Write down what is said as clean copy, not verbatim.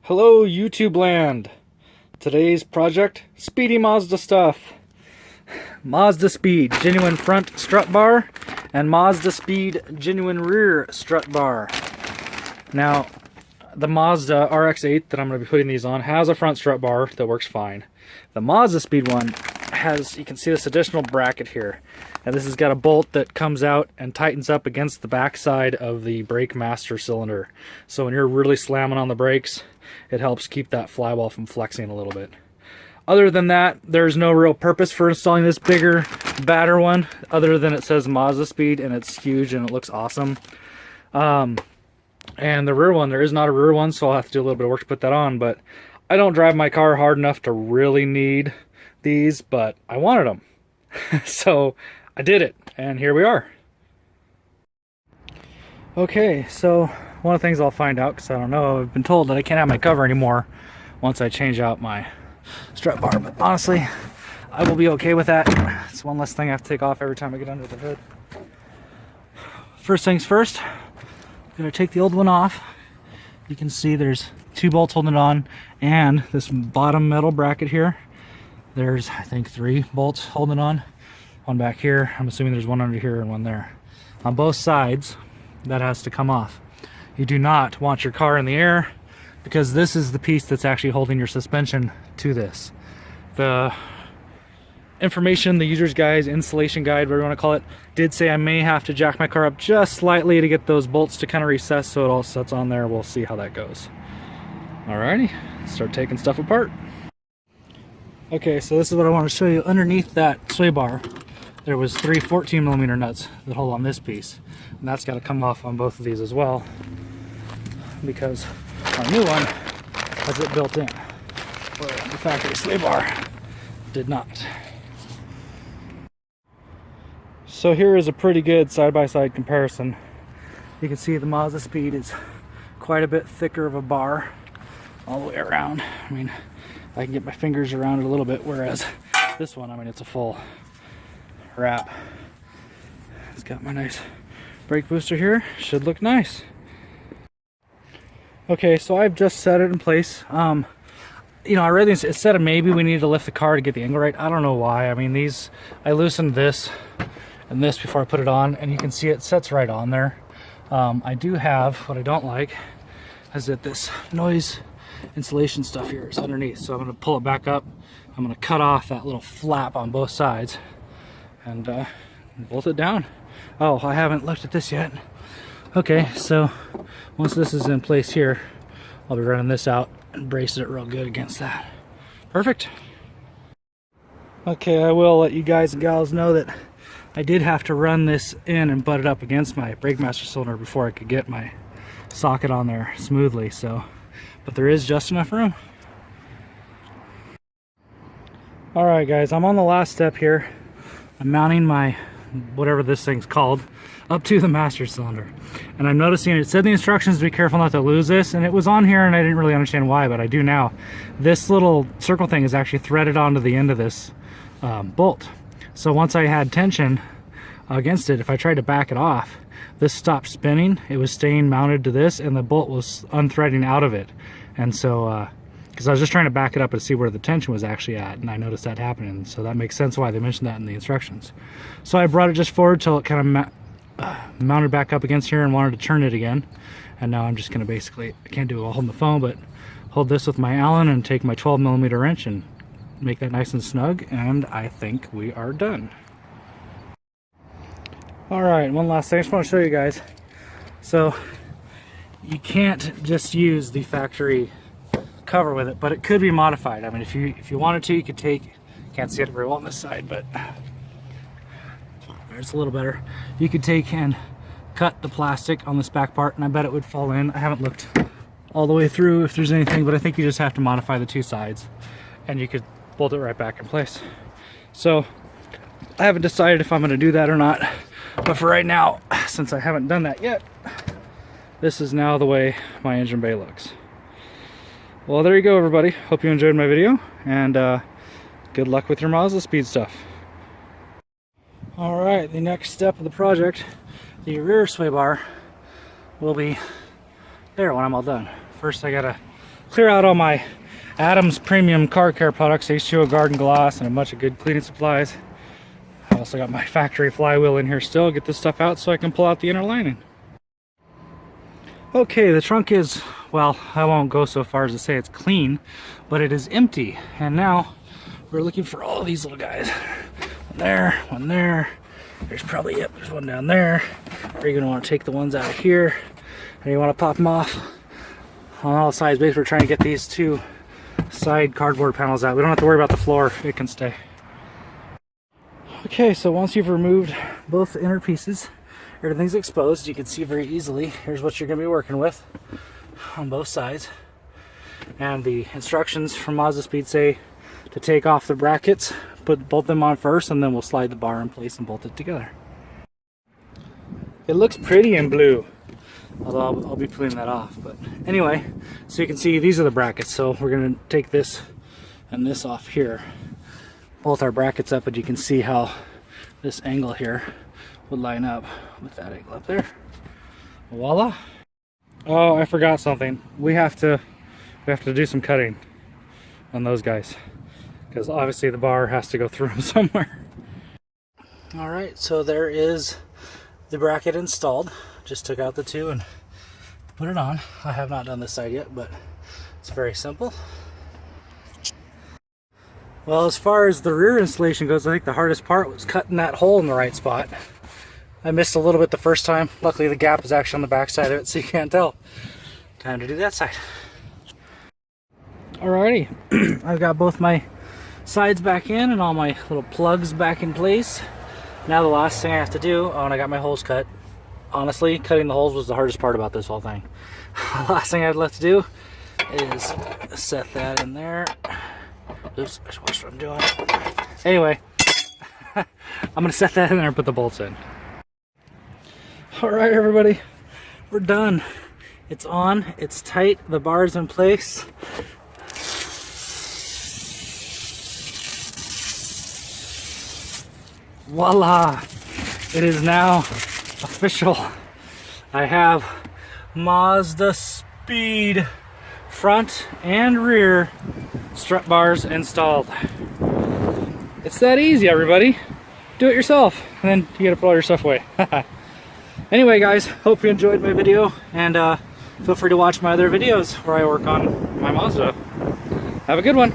Hello YouTube land! Today's project, speedy Mazda stuff. Mazdaspeed genuine front strut bar and Mazdaspeed genuine rear strut bar. Now, the Mazda RX-8 that I'm going to be putting these on has a front strut bar that works fine. The Mazdaspeed one has, you can see this additional bracket here. And this has got a bolt that comes out and tightens up against the back side of the brake master cylinder. So when you're really slamming on the brakes, it helps keep that flywheel from flexing a little bit. Other than that, there's no real purpose for installing this bigger, badder one, other than it says Mazdaspeed and it's huge and it looks awesome. And the rear one, there is not a rear one, so I'll have to do a little bit of work to put that on, but I don't drive my car hard enough to really need these, but I wanted them. So I did it, and here we are. Okay, so one of the things I'll find out, because I don't know, I've been told that I can't have my cover anymore once I change out my strut bar, but honestly, I will be okay with that. It's one less thing I have to take off every time I get under the hood. First things first, I'm going to take the old one off. You can see there's two bolts holding it on, and this bottom metal bracket here, there's, I think, 3 bolts holding it on. One back here, I'm assuming there's one under here and one there. On both sides, that has to come off. You do not want your car in the air, because this is the piece that's actually holding your suspension to this. The information, the user's guide, installation guide, whatever you want to call it, did say I may have to jack my car up just slightly to get those bolts to kind of recess so it all sets on there. We'll see how that goes. Alrighty, start taking stuff apart. Okay, so this is what I want to show you. Underneath that sway bar, there was 3 14mm nuts that hold on this piece. And that's got to come off on both of these as well, because our new one has it built in, where the factory sway bar did not. So here is a pretty good side-by-side comparison. You can see the Mazdaspeed is quite a bit thicker of a bar all the way around. I mean, I can get my fingers around it a little bit, whereas this one, I mean, it's a full wrap. It's got my nice brake booster here. Should look nice. Okay, so I've just set it in place. You know, I read this, it said maybe we needed to lift the car to get the angle right. I don't know why. I mean, these, I loosened this and this before I put it on, and you can see it sets right on there. I do have, what I don't like is that this noise insulation stuff here is underneath. So I'm going to pull it back up. I'm going to cut off that little flap on both sides and bolt it down. Oh, I haven't looked at this yet. Okay, so once this is in place here, I'll be running this out and bracing it real good against that. Perfect. Okay, I will let you guys and gals know that I did have to run this in and butt it up against my brake master cylinder before I could get my socket on there smoothly, so, but there is just enough room. Alright guys, I'm on the last step here. I'm mounting my, whatever this thing's called, up to the master cylinder. And I'm noticing it said in the instructions to be careful not to lose this, and it was on here and I didn't really understand why, but I do now. This little circle thing is actually threaded onto the end of this bolt. So once I had tension against it, if I tried to back it off, this stopped spinning. It was staying mounted to this, and the bolt was unthreading out of it. And so, because I was just trying to back it up and see where the tension was actually at, and I noticed that happening. So that makes sense why they mentioned that in the instructions. So I brought it just forward till it kind of mounted back up against here and wanted to turn it again. And now I'm just going to basically, I can't do it while holding the phone, but hold this with my Allen and take my 12mm wrench and make that nice and snug, and I think we are done. Alright, one last thing I just want to show you guys. So you can't just use the factory cover with it, but it could be modified. I mean, if you wanted to, you could take, can't see it very well on this side, but it's a little better. You could take and cut the plastic on this back part, and I bet it would fall in. I haven't looked all the way through if there's anything, but I think you just have to modify the 2 sides and you could bolt it right back in place. So I haven't decided if I'm going to do that or not, but for right now, since I haven't done that yet, this is now the way my engine bay looks. Well, there you go, everybody. Hope you enjoyed my video, and good luck with your Mazdaspeed stuff. Alright, the next step of the project, the rear sway bar, will be there when I'm all done. First I gotta clear out all my Adams Premium Car Care products, H2O Garden Gloss, and a bunch of good cleaning supplies. I also got my factory flywheel in here still. Get this stuff out so I can pull out the inner lining. Okay, the trunk is, well, I won't go so far as to say it's clean, but it is empty. And now we're looking for all these little guys. One there, one there. There's probably, yep, there's one down there. You're gonna want to take the ones out of here, and you want to pop them off on all sides. Basically, we're trying to get these two side cardboard panels out. We don't have to worry about the floor, it can stay. Okay, so once you've removed both inner pieces, everything's exposed. You can see very easily, here's what you're gonna be working with on both sides. And the instructions from Mazdaspeed say to take off the brackets, put both them on first, and then we'll slide the bar in place and bolt it together. It looks pretty in blue, although I'll be pulling that off. But anyway, so you can see these are the brackets. So we're gonna take this and this off here, both our brackets up, and you can see how this angle here would line up with that angle up there. Voila. Oh, I forgot something. We have to do some cutting on those guys, because obviously the bar has to go through them somewhere. All right, so there is the bracket installed. Just took out the two and put it on. I have not done this side yet, but it's very simple. Well, as far as the rear installation goes, I think the hardest part was cutting that hole in the right spot. I missed a little bit the first time. Luckily the gap is actually on the back side of it, so you can't tell. Time to do that side. Alrighty, I've got both my sides back in and all my little plugs back in place. Now the last thing I have to do, oh, and I got my holes cut. Honestly, cutting the holes was the hardest part about this whole thing. The last thing I have left to do is set that in there. Oops, I should watch what I'm doing. Anyway, I'm gonna set that in there and put the bolts in. All right, everybody, we're done. It's on, it's tight, the bar's in place. Voila, it is now official. I have Mazdaspeed front and rear strut bars installed. It's that easy, everybody. Do it yourself, and then you gotta put all your stuff away. Anyway, guys, hope you enjoyed my video, and feel free to watch my other videos where I work on my Mazda. Have a good one.